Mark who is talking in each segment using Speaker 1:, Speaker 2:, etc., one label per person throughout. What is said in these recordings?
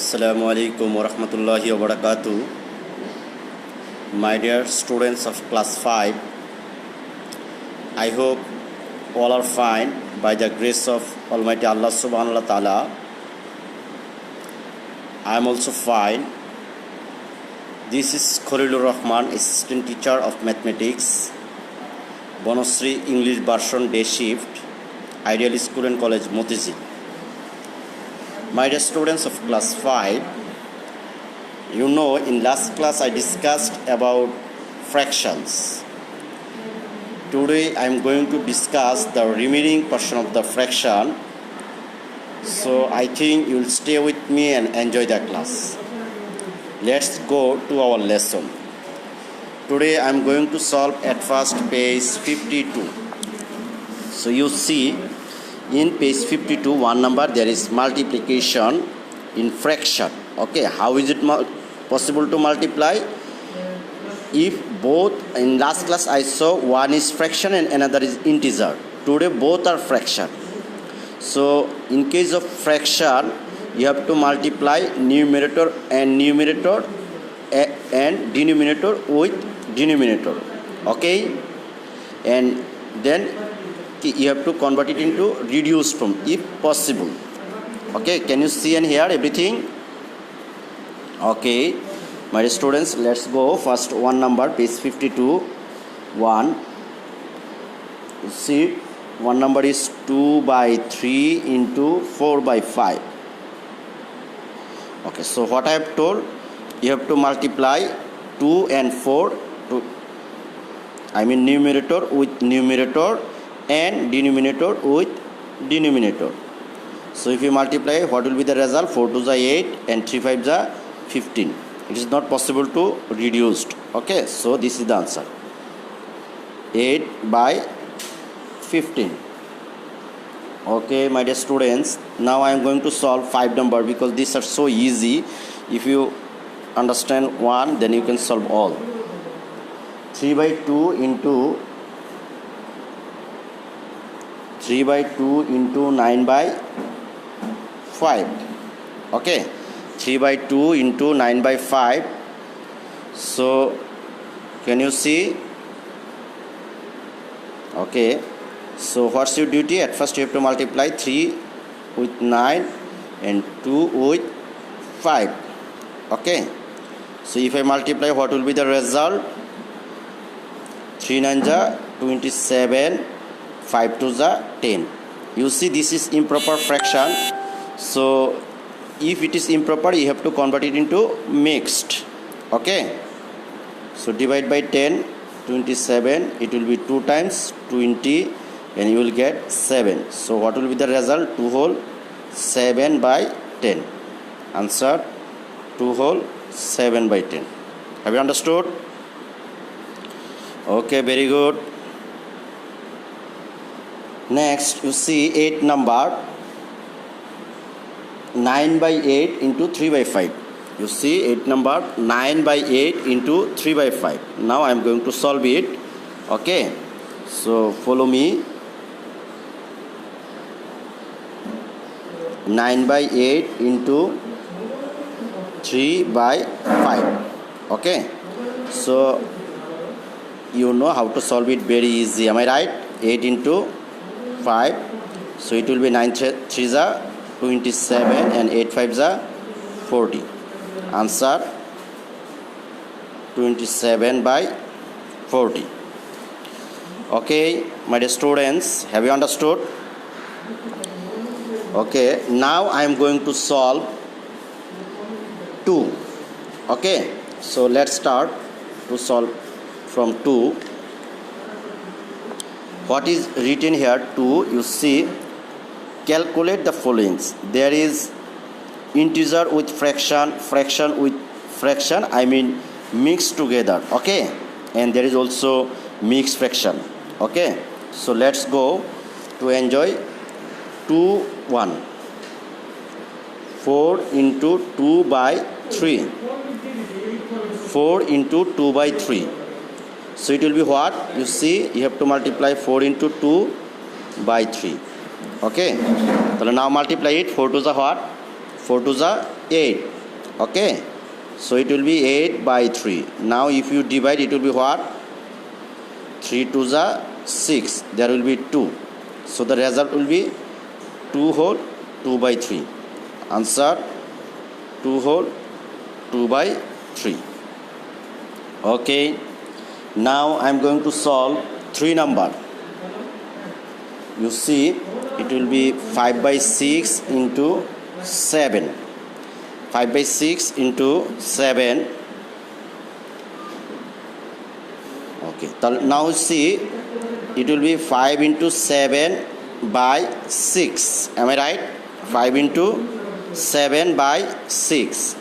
Speaker 1: Assalamu alaikum wa rahmatullahi wa barakatuh. My dear students of class 5, I hope all are fine by the grace of Almighty Allah subhanahu wa ta'ala. I am also fine. This is Khalilur Rahman, assistant teacher of mathematics, Bonusri English version day shift, Ideal School and College, Motizil. My dear students of class 5, you know in last class I discussed about fractions. Today I am going to discuss the remaining portion of the fraction. So I think you will stay with me and enjoy the class. Let's go to our lesson. Today I am going to solve at first page 52. So you see in page 52 one number there is multiplication in fraction. Okay, how is it possible to multiply? If both, in last class I saw one is fraction and another is integer. Today both are fraction. So in case of fraction you have to multiply numerator and denominator with denominator. Okay, and then you have to convert it into reduced form if possible. Okay, can you see and hear everything? Okay, my students, let's go. First one number, page 52, 1. You see, one number is 2 by 3 into 4 by 5. Okay, so what I have told, you have to multiply 2 and 4 numerator with numerator and denominator with denominator. So if you multiply, what will be the result? 4 to the 8 and 3 5 the 15. It is not possible to reduce. Okay, so this is the answer, 8 by 15. Okay, my dear students, now I am going to solve 5 number because these are so easy. If you understand one, then you can solve all. 3 by 2 into 9 by 5. Okay, 3 by 2 into 9 by 5. So can you see? Okay, so what's your duty? At first you have to multiply 3 with 9 and 2 with 5. Okay, so if I multiply, what will be the result? 3 9 is 27, 5 to the 10. You see, this is improper fraction. So if it is improper, you have to convert it into mixed. Okay, so divide by 10, 27, it will be 2 times 20 and you will get 7. So what will be the result? 2 whole 7 by 10. Answer 2 whole 7 by 10. Have you understood? Okay, very good. Next, you see 8 number, 9 by 8 into 3 by 5. You see 8 number, 9 by 8 into 3 by 5. Now I am going to solve it. Okay, so follow me. 9 by 8 into 3 by 5. Okay, so you know how to solve it, very easy. Am I right? 8 into 5. So it will be 9 3 is 27 and 8 5 is 40. Answer 27 by 40. Okay, my dear students, have you understood? Okay, now I am going to solve 2. Okay, so let's start to solve from 2. What is written here? 2. You see, calculate the followings. There is integer with fraction, fraction with fraction, mixed together. Okay, and there is also mixed fraction. Okay, so let's go to enjoy 2 1. 4 into 2 by 3. 4 into 2 by 3. So it will be what? You see, you have to multiply 4 into 2 by 3. Okay, so now multiply it. 4 to the what? 4 to the 8. Okay, so it will be 8 by 3. Now if you divide, it will be what? 3 to the 6. There will be 2. So the result will be 2 whole 2 by 3. Answer 2 whole 2 by 3. Okay, now I am going to solve 3 number. You see, it will be 5 by 6 into 7. 5 by 6 into 7. Okay, now see, it will be 5 into 7 by 6. Am I right? 5 into 7 by 6.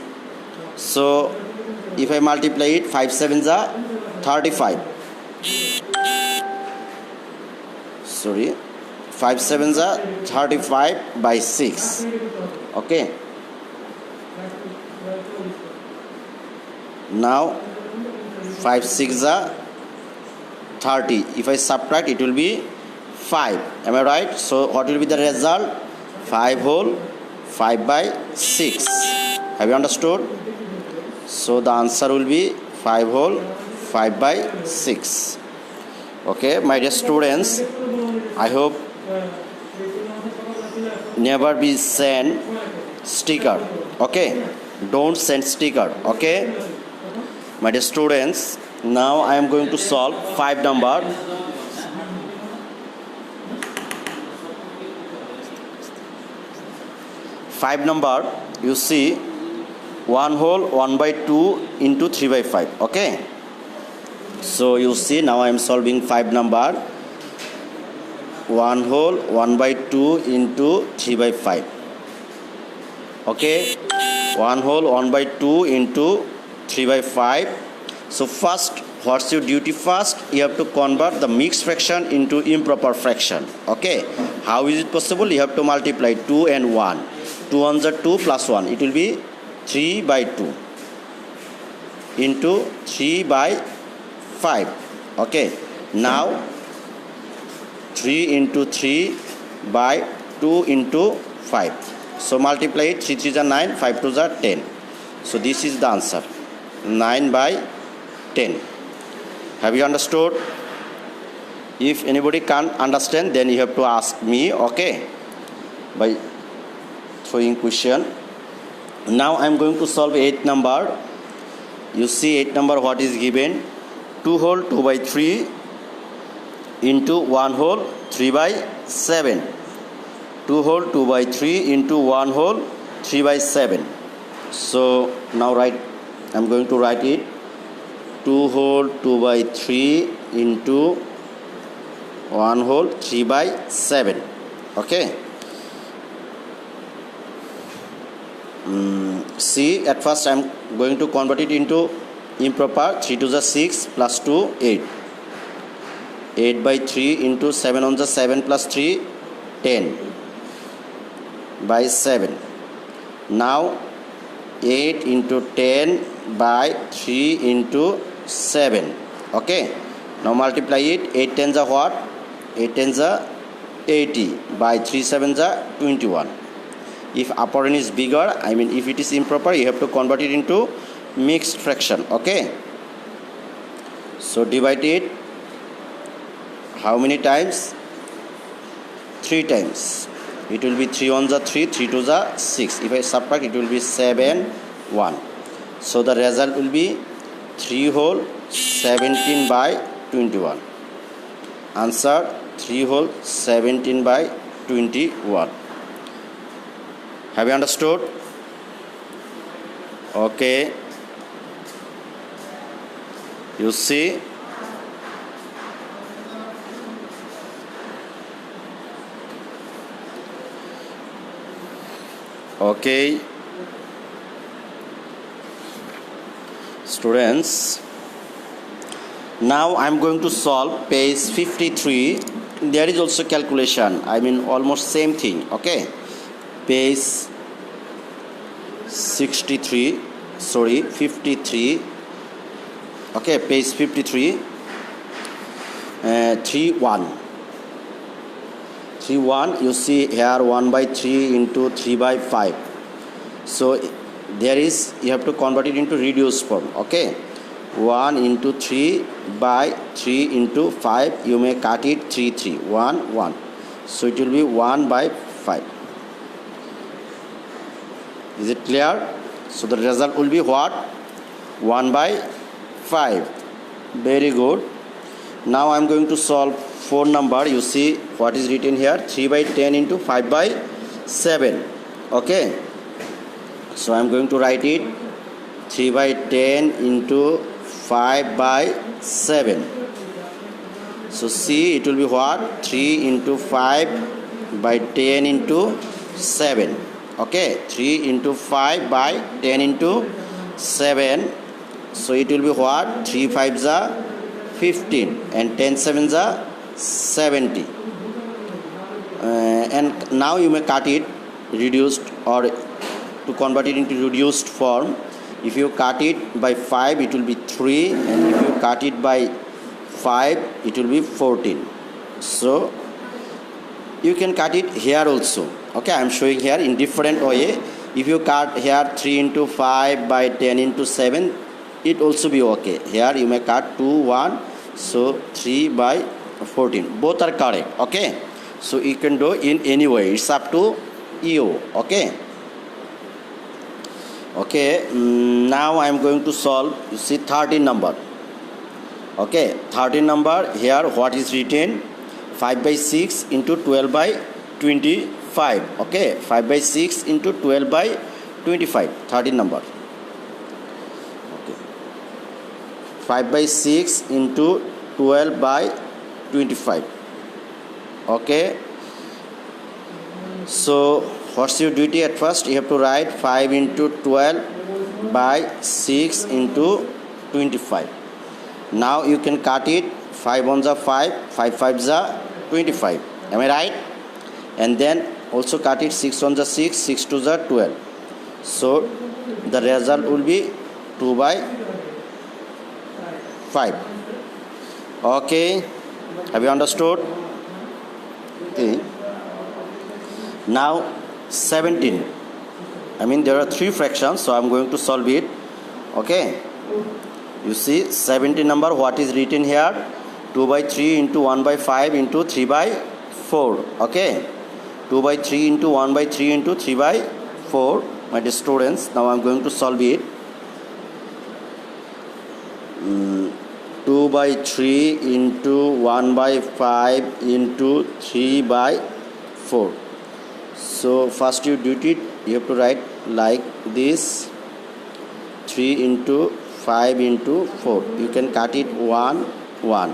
Speaker 1: So if I multiply it, 5 7s are 35. Sorry, 5 7s are 35 by 6. Okay. Now 5 6 are 30. If I subtract, it will be 5. Am I right? So what will be the result? 5 whole 5 by 6. Have you understood? So the answer will be 5 whole 5 by 6. Okay, my dear students, I hope never be send sticker. Okay, don't send sticker. Okay, my dear students, now I am going to solve 5 number. Five number, you see, 1 whole 1 by 2 into 3 by 5. Okay, so you see, now I am solving 5 number. 1 whole 1 by 2 into 3 by 5. Okay, 1 whole 1 by 2 into 3 by 5. So first, what's your duty? First, you have to convert the mixed fraction into improper fraction. Okay, how is it possible? You have to multiply 2 and 1. 2 ones are 2 plus 1. It will be 3 by 2 into 3 by 5. Okay, now 3 into 3 by 2 into 5. So multiply it. 3 3s are 9, 5 2s are 10. So this is the answer, 9 by 10. Have you understood? If anybody can't understand, then you have to ask me, okay, by throwing question. Now I am going to solve 8 number. You see 8 number, what is given? 2 whole 2 by 3 into 1 whole 3 by 7. 2 whole 2 by 3 into 1 whole 3 by 7. So now I am going to write it. 2 whole 2 by 3 into 1 whole 3 by 7. Okay. See, at first I am going to convert it into improper. 3 to the 6 plus 2 8. 8 by 3 into 7 on the 7 plus 3 10 by 7. Now 8 into 10 by 3 into 7. Okay, now multiply it. 8 tens are what? 8 tens are 80 by 3 sevens are 21. If upper end is bigger, I mean if it is improper, you have to convert it into mixed fraction. Okay, so divide it. How many times? 3 times. It will be 3 ones are 3, 3 twos are 6. If I subtract, it will be 7 1. So the result will be 3 whole 17 by 21. Answer 3 whole 17 by 21. Have you understood? Okay. You see, okay, students, now I am going to solve page 53. There is also calculation, I mean almost same thing. Okay, page 53. Okay, page 53. 3 1. 3 1, you see here 1 by 3 into 3 by 5. So there is, you have to convert it into reduced form. Okay, 1 into 3 by 3 into 5, you may cut it 3 3 1 1, so it will be 1 by 5. Is it clear? So the result will be what? 1 by 5. Very good. Now I am going to solve 4 number. You see what is written here, 3 by 10 into 5 by 7. Okay, so I am going to write it 3 by 10 into 5 by 7. So see, it will be what? 3 into 5 by 10 into 7. Okay, 3 into 5 by 10 into 7. So it will be what? 3 5s are 15 and 10 7s are 70. And now you may cut it reduced, or to convert it into reduced form. If you cut it by 5, it will be 3, and if you cut it by 5, it will be 14. So you can cut it here also. Okay, I am showing here in different way. If you cut here 3 into 5 by 10 into 7, it also be okay. Here you may cut 2 1, so 3 by 14. Both are correct. Okay, so you can do in any way. It's up to you. Okay. Okay, now I am going to solve, you see, 13 number. Okay, 13 number, here what is written, 5 by 6 into 12 by 25. Okay, 5 by 6 into 12 by 25, 13 number. Okay, 5 by 6 into 12 by 25. Okay, so what's your duty? At first you have to write 5 into 12 by 6 into 25. Now you can cut it. 5 ones are 5, 5 5s are 25. Am I right? And then also cut it. 6 ones are 6, 6 2s are 12. So the result will be 2 by 5. Okay, have you understood? Okay. Now 17. I mean, there are 3 fractions, so I am going to solve it. Okay, you see 17 number, what is written here, 2 by 3 into 1 by 5 into 3 by 4. Okay, 2 by 3 into 1 by 3 into 3 by 4. My dear students, now I am going to solve it. 2 by 3 into 1 by 5 into 3 by 4. So first you do it, you have to write like this, 3 into 5 into 4. You can cut it 1 1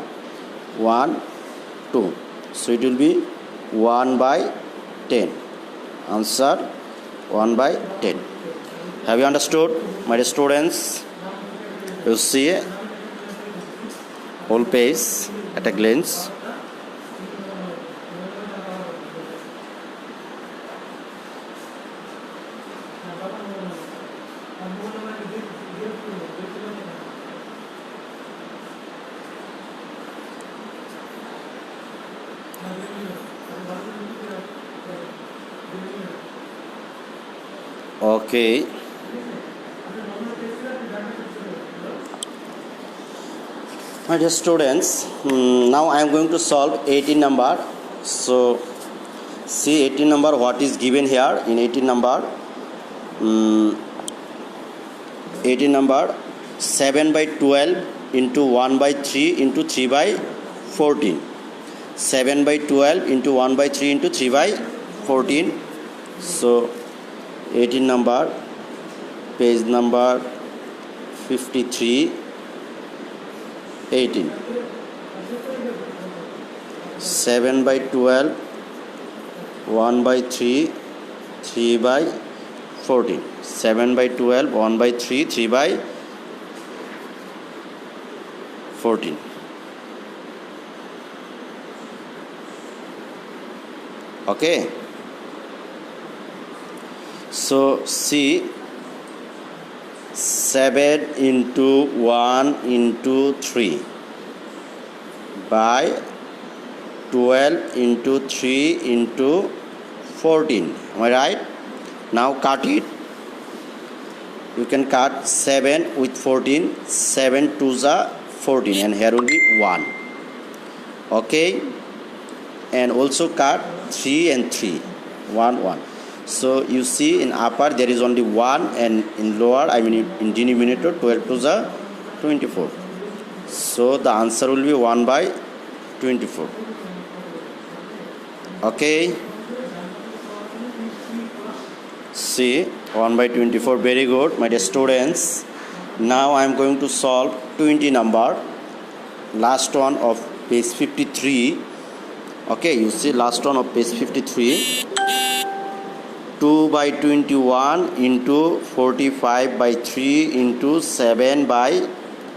Speaker 1: 1 2. So it will be 1 by 10. Answer 1 by 10. Have you understood, my dear students? You see whole page at a glance. Okay, my dear students, now I am going to solve 18 number. So see 18 number, what is given here in 18 number. 18 number, 7 by 12 into 1 by 3 into 3 by 14. 7 by 12 into 1 by 3 into 3 by 14. So 18 number, page number 53, 18. 7 by 12, 1 by 3, 3 by 14. 7 by 12, 1 by 3, 3 by 14. Okay. So see, 7 into 1 into 3 by 12 into 3 into 14. Am I right? Now cut it. you can cut 7 with 14. 7 2s are 14 and here will be 1. Okay, and also cut 3 and 3. 1 1. So you see in upper there is only 1 and in lower, I mean in denominator, 12 2s are 24. So the answer will be 1 by 24. Okay, see 1 by 24. Very good, my dear students. Now I am going to solve 20 number, last one of page 53. Okay, you see last one of page 53. 2 by 21 into 45 by 3 into 7 by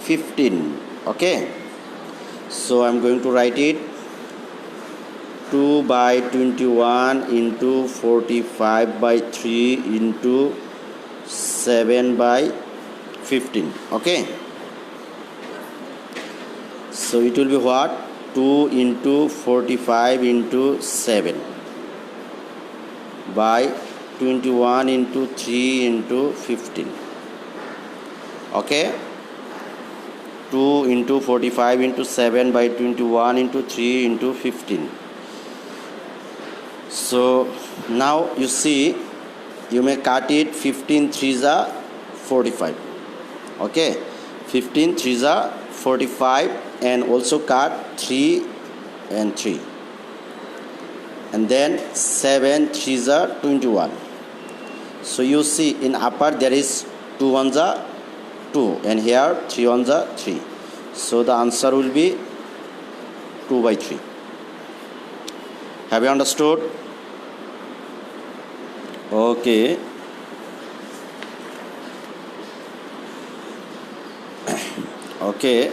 Speaker 1: 15. Okay, so I am going to write it. 2 by 21 into 45 by 3 into 7 by 15. Okay, so it will be what? 2 into 45 into 7 by 21 into 3 into 15. Okay, 2 into 45 into 7 by 21 into 3 into 15. So now you see, you may cut it. 15 3s are 45. Okay, 15 3s are 45 and also cut 3 and 3, and then 7 3s are 21. So you see in upper there is 2 1s are 2 and here 3 1s are 3. So the answer will be 2 by 3. Have you understood? Okay, okay,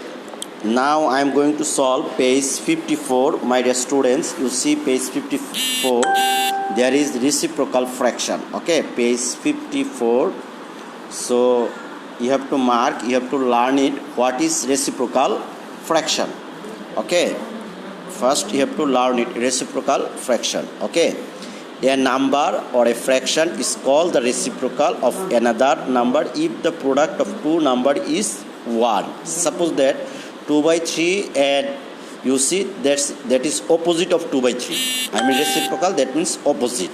Speaker 1: now I am going to solve page 54. My dear students, you see page 54, there is reciprocal fraction. Okay, page 54. So you have to mark, you have to learn it, what is reciprocal fraction. Okay, first you have to learn it, reciprocal fraction. Okay, a number or a fraction is called the reciprocal of another number if the product of two number is 1. Suppose that 2 by 3 and you see that is opposite of 2 by 3. I mean reciprocal, that means opposite.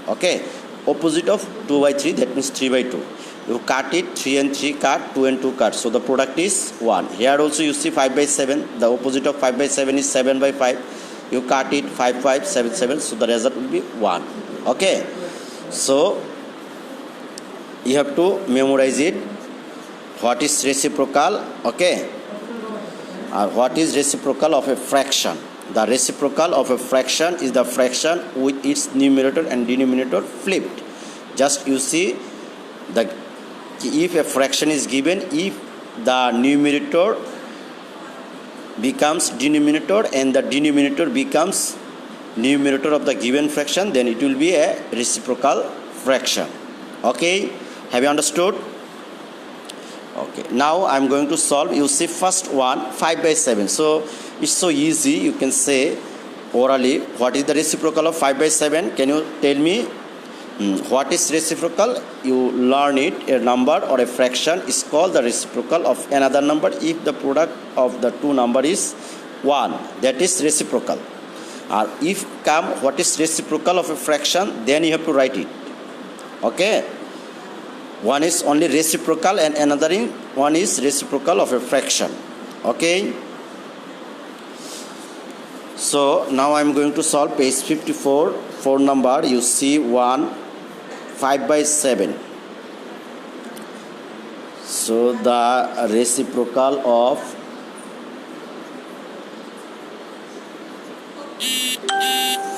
Speaker 1: Okay, opposite of 2 by 3, that means 3 by 2. You cut it, 3 and 3 cut, 2 and 2 cut, so the product is 1. Here also you see 5 by 7, the opposite of 5 by 7 is 7 by 5. You cut it, 5 5 7 7, so the result will be 1. Okay, so you have to memorize it, what is reciprocal. Okay, what is reciprocal of a fraction? The reciprocal of a fraction is the fraction with its numerator and denominator flipped. Just you see, if a fraction is given, if the numerator becomes denominator and the denominator becomes numerator of the given fraction, then it will be a reciprocal fraction. Okay, have you understood? Okay, now I am going to solve. You see first one, 5 by 7. So it's so easy, you can say orally what is the reciprocal of 5 by 7. Can you tell me what is reciprocal? You learn it, a number or a fraction is called the reciprocal of another number if the product of the two number is 1. That is reciprocal. Or if come what is reciprocal of a fraction, then you have to write it. Okay, one is only reciprocal and another one is reciprocal of a fraction. Okay, so now I am going to solve page 54. 4 number, you see 1 5 by 7. So the reciprocal of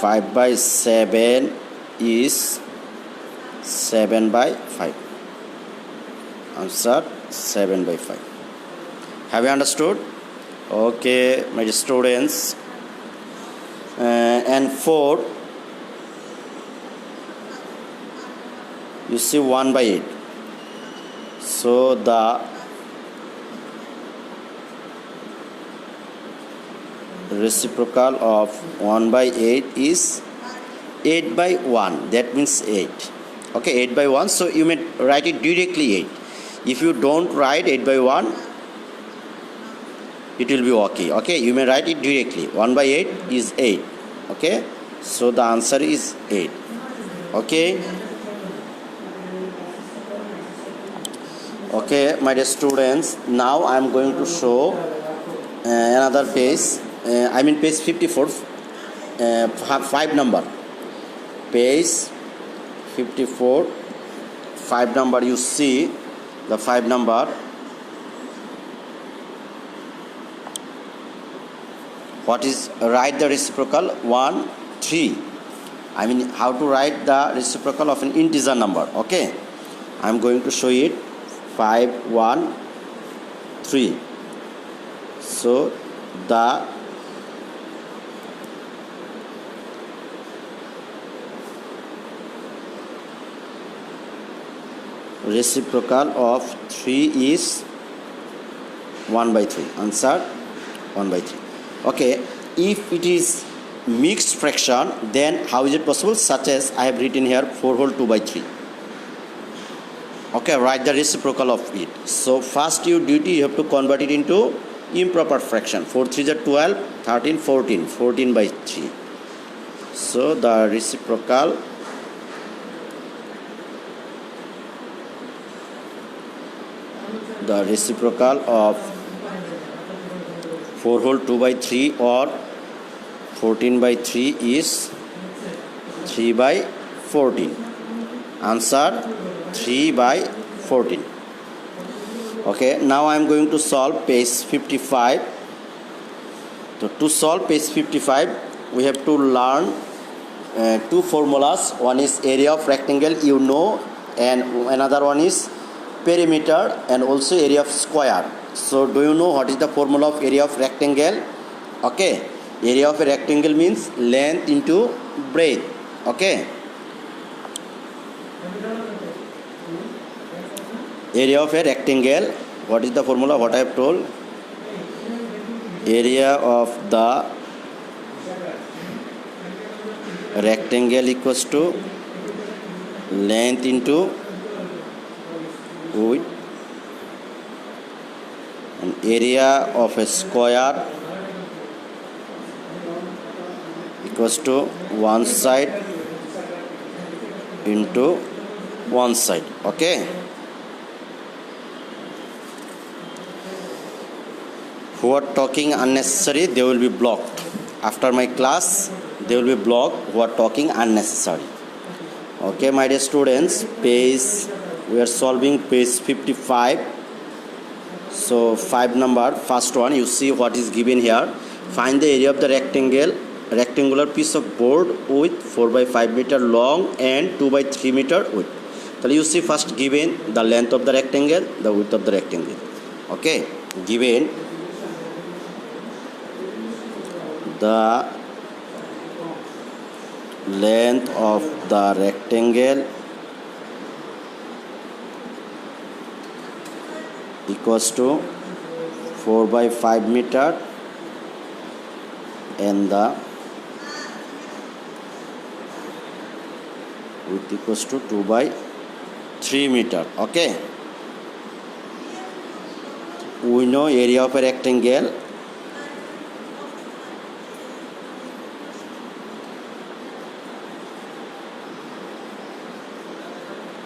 Speaker 1: 5 by 7 is 7 by 5. Answer 7 by 5. Have you understood? Okay, my students. And 4, you see 1 by 8. So the reciprocal of 1 by 8 is 8 by 1. That means 8. Okay, 8 by 1. So you may write it directly 8. If you don't write 8 by 1, it will be okay. Okay, you may write it directly. 1 by 8 is 8. Okay, so the answer is 8. Okay. Okay, my dear students, now I am going to show another page. I mean page 54, 5 number. Page 54, 5 number. You see the 5 number. What is write the reciprocal 1, 3? I mean how to write the reciprocal of an integer number. Okay, I am going to show it. 5, 1, 3. So the reciprocal of 3 is 1 by 3. Answer 1 by 3. Okay, if it is mixed fraction, then how is it possible? Such as I have written here 4 whole 2 by 3. Okay, write the reciprocal of it. So first your duty, you have to convert it into improper fraction. 4 3 is 12, 13, 14. 14 by 3. So the reciprocal of 4 whole 2 by 3 or 14 by 3 is 3 by 14. Answer 3 by 14. Okay, now I am going to solve page 55. So to solve page 55, we have to learn two formulas. One is area of rectangle, you know, and another one is perimeter and also area of square. So do you know what is the formula of area of rectangle? Okay, area of a rectangle means length into breadth. Okay, area of a rectangle, what is the formula? What I have told, area of the rectangle equals to length into width, and area of a square equals to one side into one side. Okay, who are talking unnecessary, they will be blocked. After my class, they will be blocked who are talking unnecessary. Okay, my dear students, we are solving page 55. So 5 number, first one, you see what is given here. Find the area of the rectangular piece of board with 4 by 5 meter long and 2 by 3 meter width. So you see first given the length of the rectangle, the width of the rectangle. Okay, given the length of the rectangle equals to 4 by 5 meter and the width equals to 2 by 3 meter. Okay, we know area of a rectangle,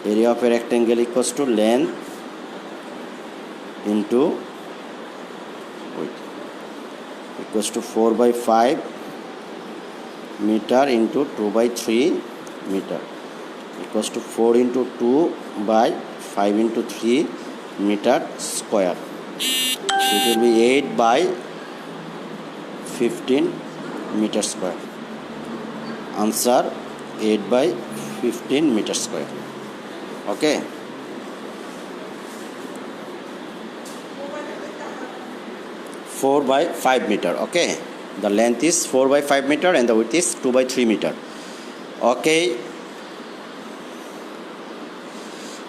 Speaker 1: area of a rectangle equals to length into width equals to 4 by 5 meter into 2 by 3 meter equals to 4 into 2 by 5 into 3 meter square. So it will be 8 by 15 meter square. Answer 8 by 15 meter square. Okay. Four by 5 meter. Okay, the length is 4 by 5 meter and the width is 2 by 3 meter. Okay,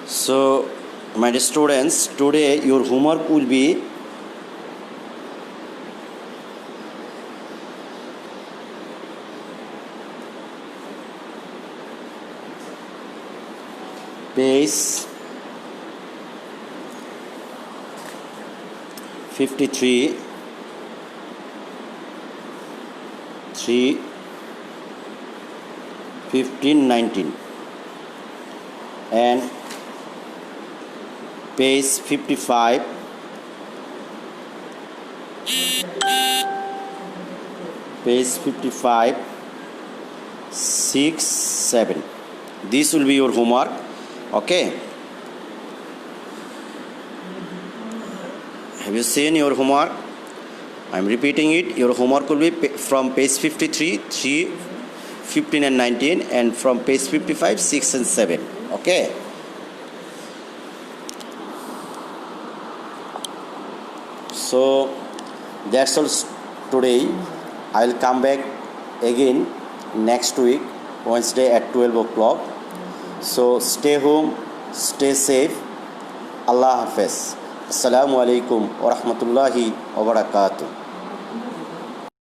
Speaker 1: so my dear students, today your homework will be page 53, 3, 15, 19, and page 55, page 55, 6, 7. This will be your homework. Okay. Have you seen your homework? I am repeating it. Your homework will be from page 53, 3, 15 and 19, and from page 55, 6 and 7. Okay. So that's all today. I will come back again next week, Wednesday at 12 o'clock. So stay home, stay safe. Allah Hafiz. Assalamu alaikum wa rahmatullahi wa barakatuh.